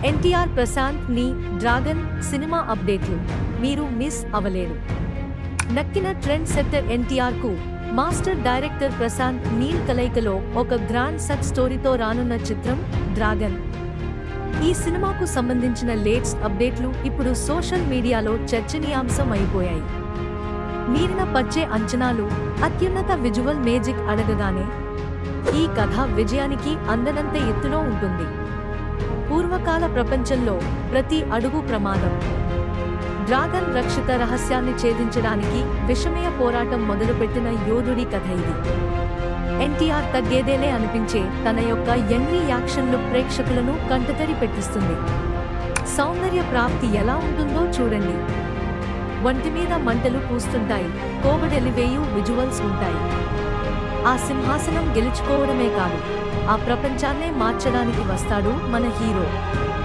ఎన్టీఆర్ ప్రశాంత్ ని dragon cinema అప్డేట్లు మీరు మిస్ అవలేరు. నక్కిన ట్రెండ్ సెట్టర్ ఎన్టీఆర్ కు మాస్టర్ డైరెక్టర్ ప్రశాంత్ నీల్ కలయికలో ఒక గ్రాండ్ సక్ స్టోరీతో రానున్న చిత్రం డ్రాగన్. ఈ సినిమాకు సంబంధించిన లేటెస్ట్ అప్డేట్లు ఇప్పుడు సోషల్ మీడియాలో చర్చనీయాంశం అయిపోయాయి. మీరిన పచ్చే అంచనాలు, అత్యున్నత విజువల్ మేజిక్ అడగగానే ఈ కథ విజయానికి అందనంత ఎత్తులో ఉంటుంది. పూర్వకాల ప్రపంచంలో ప్రతి అడుగు ప్రమాదం. డ్రాగన్ రక్షిత రహస్యాన్ని ఛేదించడానికి విషమయ పోరాటం మొదలుపెట్టిన యోధుడి కథ ఇది. ఎన్టీఆర్ తగ్గేదేలే అనిపించే తన యొక్క యంగ్రీ యాక్షన్ లుక్ ప్రేక్షకులను కంటతడి పెట్టిస్తుంది. సౌందర్య ప్రాప్తి ఎలా ఉంటుందో చూడండి. వంటి మీద మంటలు పూస్తుంటాయి, కోబడెలివేయు విజువల్స్ ఉంటాయి. ఆ సింహాసనం గెలుచుకోవడమే కాదు, ఆ ప్రపంచాన్నే మార్చడానికి వస్తాడు మన హీరో.